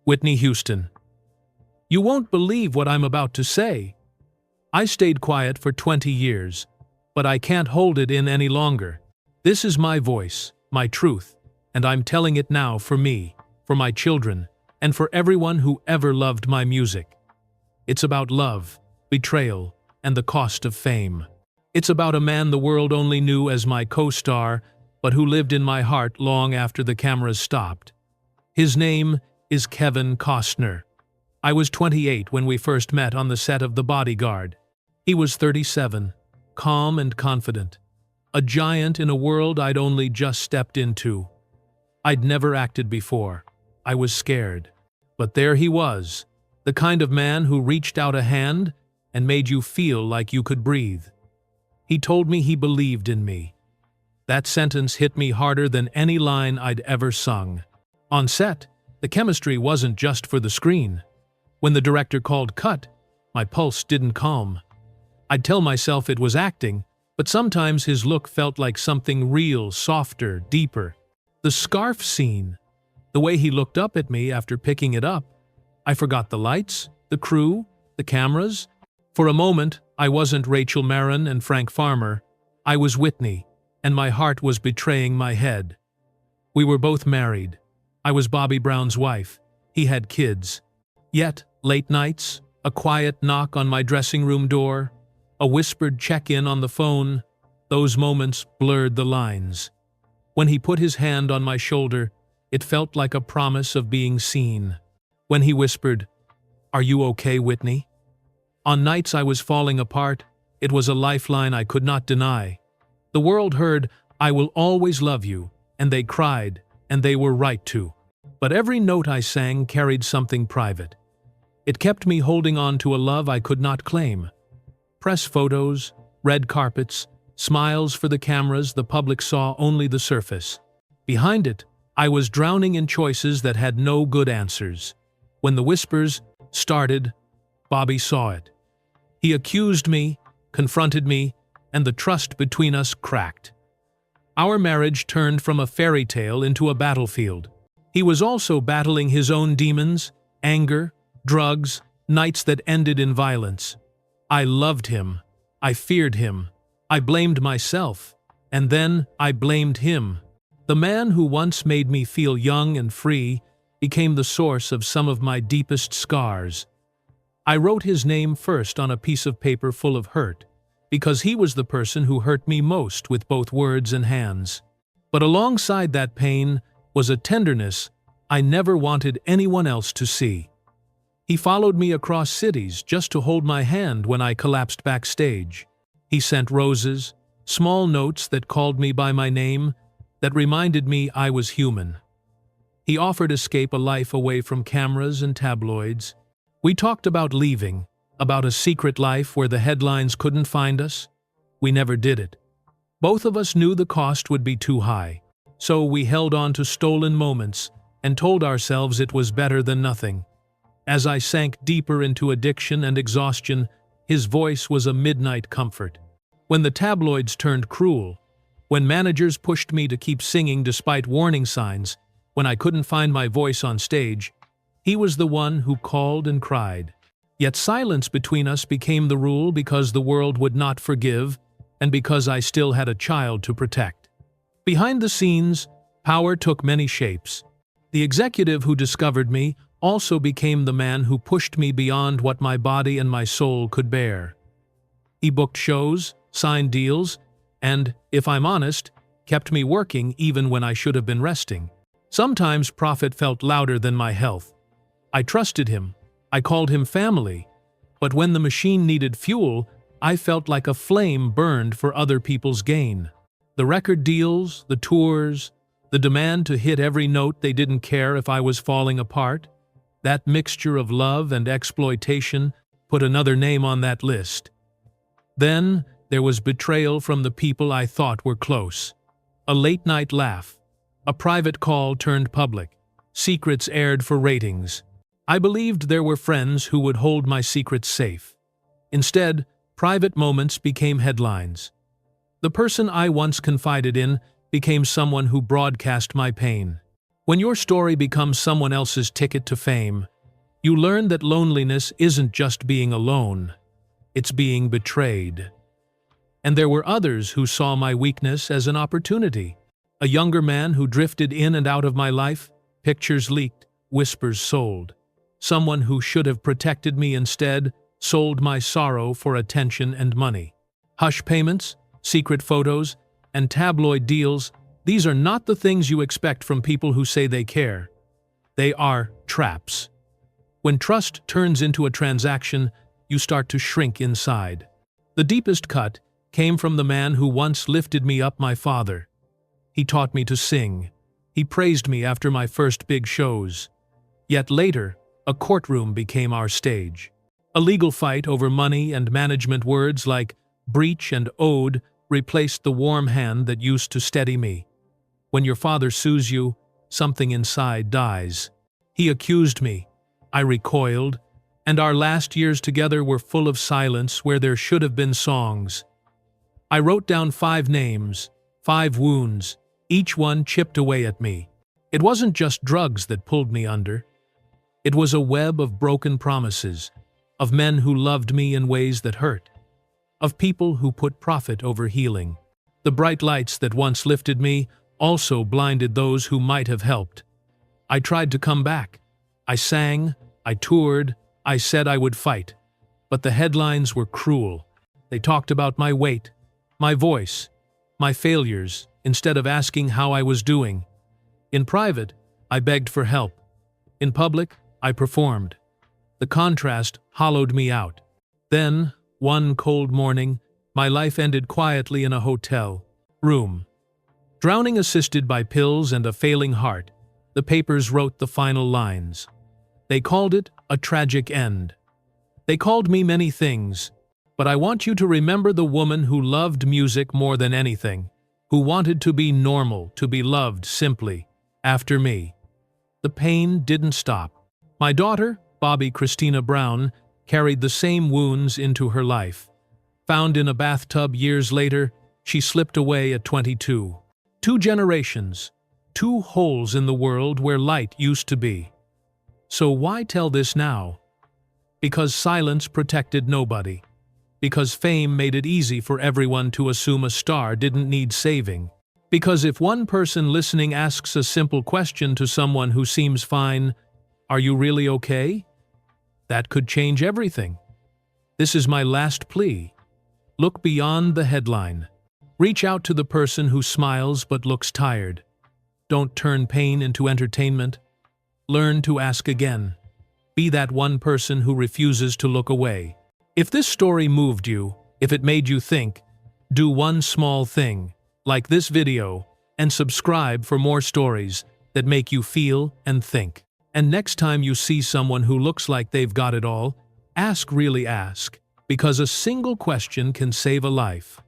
Whitney Houston. You won't believe what I'm about to say. I stayed quiet for 20 years, but I can't hold it in any longer. This is my voice, my truth, and I'm telling it now for me, for my children, and for everyone who ever loved my music. It's about love, betrayal, and the cost of fame. It's about a man the world only knew as my co-star, but who lived in my heart long after the cameras stopped. His name is Kevin Costner. I was 28 when we first met on the set of The Bodyguard. He was 37, calm and confident, a giant in a world I'd only just stepped into. I'd never acted before. I was scared. But there he was, the kind of man who reached out a hand and made you feel like you could breathe. He told me he believed in me. That sentence hit me harder than any line I'd ever sung. On set, the chemistry wasn't just for the screen. When the director called cut, my pulse didn't calm. I'd tell myself it was acting, but sometimes his look felt like something real, softer, deeper. The scarf scene, the way he looked up at me after picking it up, I forgot the lights, the crew, the cameras. For a moment, I wasn't Rachel Marin and Frank Farmer. I was Whitney, and my heart was betraying my head. We were both married. I was Bobby Brown's wife. He had kids. Yet, late nights, a quiet knock on my dressing room door, a whispered check-in on the phone, those moments blurred the lines. When he put his hand on my shoulder, it felt like a promise of being seen. When he whispered, "Are you okay, Whitney?" On nights I was falling apart, it was a lifeline I could not deny. The world heard, "I will always love you," and they cried, and they were right to. But every note I sang carried something private. It kept me holding on to a love I could not claim. Press photos, red carpets, smiles for the cameras the public saw only the surface. Behind it, I was drowning in choices that had no good answers. When the whispers started, Bobby saw it. He accused me, confronted me, and the trust between us cracked. Our marriage turned from a fairy tale into a battlefield. He was also battling his own demons, anger, drugs, nights that ended in violence. I loved him. I feared him. I blamed myself. And then I blamed him. The man who once made me feel young and free became the source of some of my deepest scars. I wrote his name first on a piece of paper full of hurt, because he was the person who hurt me most with both words and hands. But alongside that pain was a tenderness I never wanted anyone else to see. He followed me across cities just to hold my hand when I collapsed backstage. He sent roses, small notes that called me by my name, that reminded me I was human. He offered escape, a life away from cameras and tabloids. We talked about leaving, about a secret life where the headlines couldn't find us. We never did it. Both of us knew the cost would be too high, so we held on to stolen moments and told ourselves it was better than nothing. As I sank deeper into addiction and exhaustion, his voice was a midnight comfort. When the tabloids turned cruel, when managers pushed me to keep singing despite warning signs, when I couldn't find my voice on stage, he was the one who called and cried. Yet silence between us became the rule because the world would not forgive and because I still had a child to protect. Behind the scenes, power took many shapes. The executive who discovered me also became the man who pushed me beyond what my body and my soul could bear. He booked shows, signed deals, and, if I'm honest, kept me working even when I should have been resting. Sometimes profit felt louder than my health. I trusted him. I called him family. But when the machine needed fuel, I felt like a flame burned for other people's gain. The record deals, the tours, the demand to hit every note they didn't care if I was falling apart, that mixture of love and exploitation put another name on that list. Then there was betrayal from the people I thought were close. A late-night laugh, a private call turned public, secrets aired for ratings. I believed there were friends who would hold my secrets safe. Instead, private moments became headlines. The person I once confided in became someone who broadcast my pain. When your story becomes someone else's ticket to fame, you learn that loneliness isn't just being alone, it's being betrayed. And there were others who saw my weakness as an opportunity. A younger man who drifted in and out of my life, pictures leaked, whispers sold. Someone who should have protected me instead sold my sorrow for attention and money. Hush payments, secret photos, and tabloid deals, these are not the things you expect from people who say they care. They are traps. When trust turns into a transaction, you start to shrink inside. The deepest cut came from the man who once lifted me up, my father. He taught me to sing. He praised me after my first big shows. Yet later, a courtroom became our stage. A legal fight over money and management words like breach and owed replaced the warm hand that used to steady me. When your father sues you, something inside dies. He accused me. I recoiled, and our last years together were full of silence where there should have been songs. I wrote down 5 names, 5 wounds, each one chipped away at me. It wasn't just drugs that pulled me under. It was a web of broken promises, of men who loved me in ways that hurt, of people who put profit over healing. The bright lights that once lifted me also blinded those who might have helped. I tried to come back. I sang, I toured, I said I would fight. But the headlines were cruel. They talked about my weight, my voice, my failures, instead of asking how I was doing. In private, I begged for help. In public, I performed. The contrast hollowed me out. Then, one cold morning, my life ended quietly in a hotel room. Drowning assisted by pills and a failing heart, the papers wrote the final lines. They called it a tragic end. They called me many things, but I want you to remember the woman who loved music more than anything, who wanted to be normal, to be loved simply, after me. The pain didn't stop. My daughter, Bobby Christina Brown, carried the same wounds into her life. Found in a bathtub years later, she slipped away at 22. 2 generations, 2 holes in the world where light used to be. So why tell this now? Because silence protected nobody. Because fame made it easy for everyone to assume a star didn't need saving. Because if one person listening asks a simple question to someone who seems fine, "Are you really okay?" that could change everything. This is my last plea. Look beyond the headline. Reach out to the person who smiles but looks tired. Don't turn pain into entertainment. Learn to ask again. Be that one person who refuses to look away. If this story moved you, if it made you think, do one small thing, like this video, and subscribe for more stories that make you feel and think. And next time you see someone who looks like they've got it all, really ask, because a single question can save a life.